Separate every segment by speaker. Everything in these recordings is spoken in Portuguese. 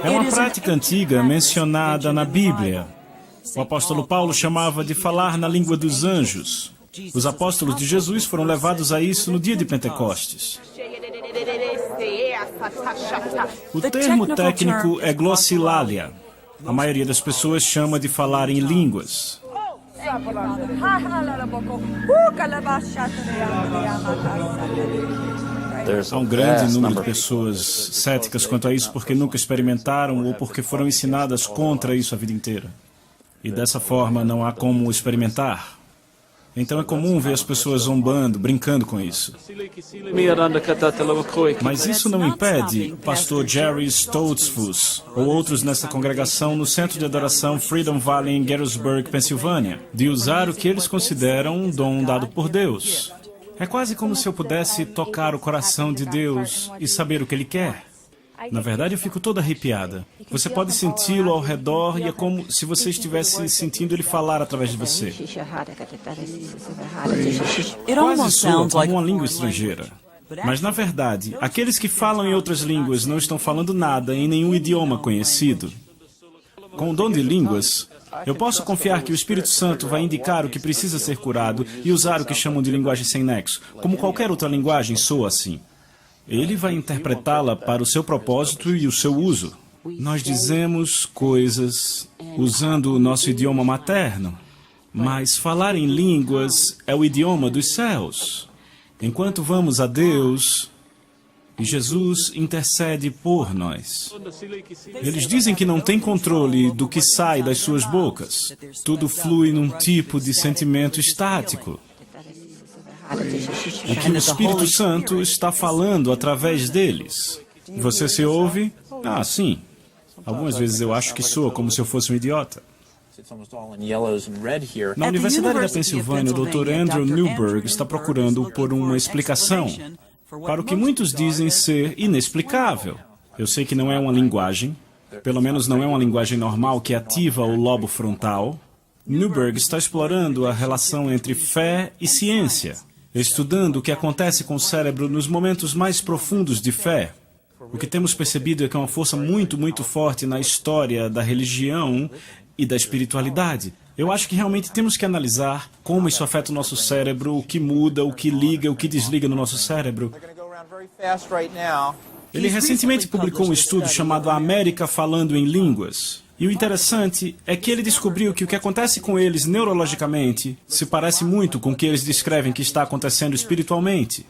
Speaker 1: É uma prática antiga mencionada na Bíblia. O apóstolo Paulo chamava de falar na língua dos anjos. Os apóstolos de Jesus foram levados a isso no dia de Pentecostes. O termo técnico é glossilália. A maioria das pessoas chama de falar em línguas. Há um grande número de pessoas céticas quanto a isso porque nunca experimentaram ou porque foram ensinadas contra isso a vida inteira. E dessa forma não há como experimentar. Então é comum ver as pessoas zombando, brincando com isso. Mas isso não impede o pastor Jerry Stoltzfus ou outros nessa congregação no Centro de Adoração Freedom Valley em Gettysburg, Pensilvânia, de usar o que eles consideram um dom dado por Deus. É quase como se eu pudesse tocar o coração de Deus e saber o que Ele quer. Na verdade, eu fico toda arrepiada. Você pode senti-lo ao redor e é como se você estivesse sentindo Ele falar através de você. Quase soa como uma língua estrangeira. Mas, na verdade, aqueles que falam em outras línguas não estão falando nada em nenhum idioma conhecido. Com o dom de línguas, eu posso confiar que o Espírito Santo vai indicar o que precisa ser curado e usar o que chamam de linguagem sem nexo. Como qualquer outra linguagem soa assim. Ele vai interpretá-la para o seu propósito e o seu uso. Nós dizemos coisas usando o nosso idioma materno, mas falar em línguas é o idioma dos céus. Enquanto vamos a Deus, e Jesus intercede por nós. Eles dizem que não tem controle do que sai das suas bocas. Tudo flui num tipo de sentimento estático. O que o Espírito Santo está falando através deles. Você se ouve? Ah, sim. Algumas vezes eu acho que soa como se eu fosse um idiota. Na Universidade da Pensilvânia, o Dr. Andrew Newberg está procurando por uma explicação para o que muitos dizem ser inexplicável. Eu sei que não é uma linguagem, pelo menos não é uma linguagem normal que ativa o lobo frontal. Newberg está explorando a relação entre fé e ciência, estudando o que acontece com o cérebro nos momentos mais profundos de fé. O que temos percebido é que é uma força muito, muito forte na história da religião e da espiritualidade. Eu acho que realmente temos que analisar como isso afeta o nosso cérebro, o que muda, o que liga, o que desliga no nosso cérebro. Ele recentemente publicou um estudo chamado A América Falando em Línguas. E o interessante é que ele descobriu que o que acontece com eles neurologicamente se parece muito com o que eles descrevem que está acontecendo espiritualmente.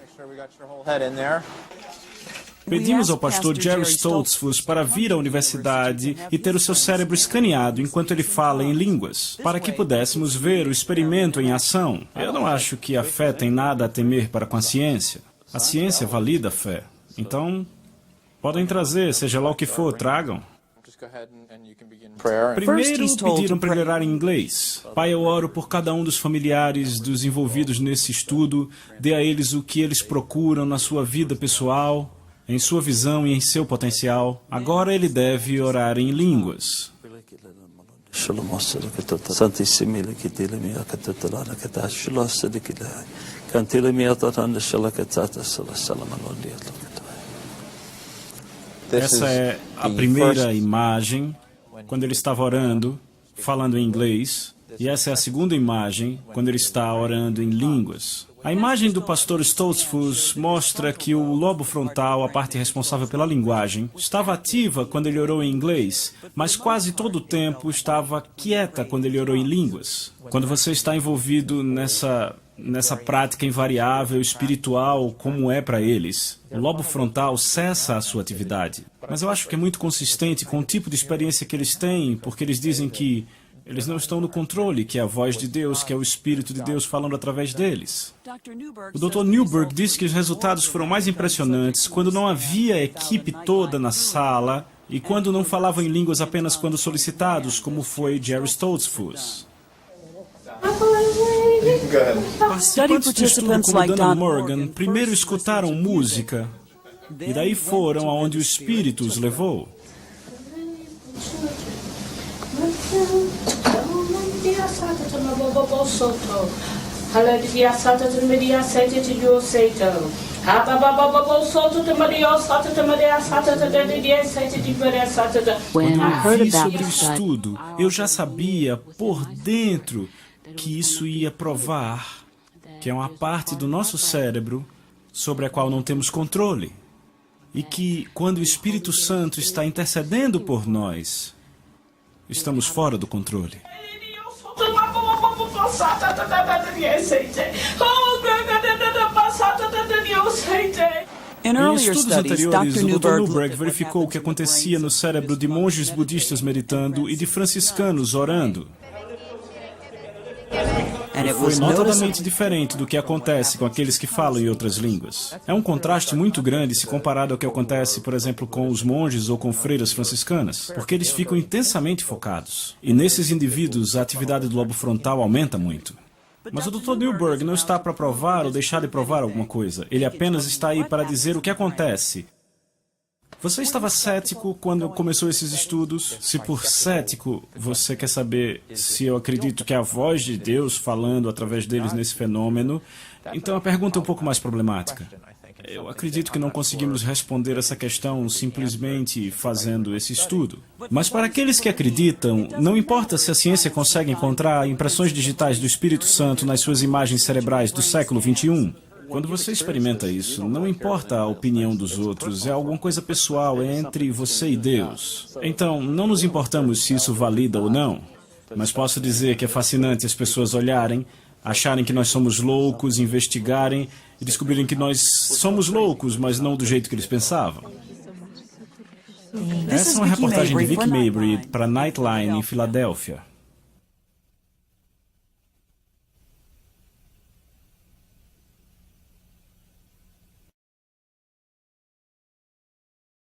Speaker 1: Pedimos ao pastor Jerry Stoltzfus para vir à universidade e ter o seu cérebro escaneado enquanto ele fala em línguas, para que pudéssemos ver o experimento em ação. Eu não acho que a fé tem nada a temer para com a ciência. A ciência valida a fé. Então, podem trazer, seja lá o que for, tragam. Primeiro, pediram para ele orar em inglês. Pai, eu oro por cada um dos familiares dos envolvidos nesse estudo. Dê a eles o que eles procuram na sua vida pessoal, em sua visão e em seu potencial. Agora ele deve orar em línguas. Essa é a primeira imagem, quando ele estava orando, falando em inglês. E essa é a segunda imagem, quando ele está orando em línguas. A imagem do pastor Stoltzfus mostra que o lobo frontal, a parte responsável pela linguagem, estava ativa quando ele orou em inglês, mas quase todo o tempo estava quieta quando ele orou em línguas. Quando você está envolvido nessa prática invariável espiritual, como é para eles, o lobo frontal cessa a sua atividade. Mas eu acho que é muito consistente com o tipo de experiência que eles têm, porque eles dizem que eles não estão no controle, que é a voz de Deus, que é o Espírito de Deus falando através deles. O Dr. Newberg disse que os resultados foram mais impressionantes quando não havia a equipe toda na sala e quando não falavam em línguas apenas quando solicitados, como foi Jerry Stoltzfus. Participantes do estudo como Dana Morgan primeiro escutaram música e daí foram aonde o Espírito os levou. Quando eu vi sobre o estudo, eu já sabia por dentro que isso ia provar que é uma parte do nosso cérebro sobre a qual não temos controle. E que, quando o Espírito Santo está intercedendo por nós, estamos fora do controle. Em estudos anteriores, o Dr. Newberg verificou o que acontecia no cérebro de monges budistas meditando e de franciscanos orando. Foi notadamente diferente do que acontece com aqueles que falam em outras línguas. É um contraste muito grande se comparado ao que acontece, por exemplo, com os monges ou com freiras franciscanas, porque eles ficam intensamente focados. E nesses indivíduos, a atividade do lobo frontal aumenta muito. Mas o Dr. Newberg não está para provar ou deixar de provar alguma coisa. Ele apenas está aí para dizer o que acontece. Você estava cético quando começou esses estudos? Se por cético você quer saber se eu acredito que é a voz de Deus falando através deles nesse fenômeno, então a pergunta é um pouco mais problemática. Eu acredito que não conseguimos responder essa questão simplesmente fazendo esse estudo. Mas para aqueles que acreditam, não importa se a ciência consegue encontrar impressões digitais do Espírito Santo nas suas imagens cerebrais do século XXI. Quando você experimenta isso, não importa a opinião dos outros, é alguma coisa pessoal entre você e Deus. Então, não nos importamos se isso valida ou não, mas posso dizer que é fascinante as pessoas olharem, acharem que nós somos loucos, investigarem e descobrirem que nós somos loucos, mas não do jeito que eles pensavam. Essa é uma reportagem de Vic Mabry para Nightline, em Filadélfia.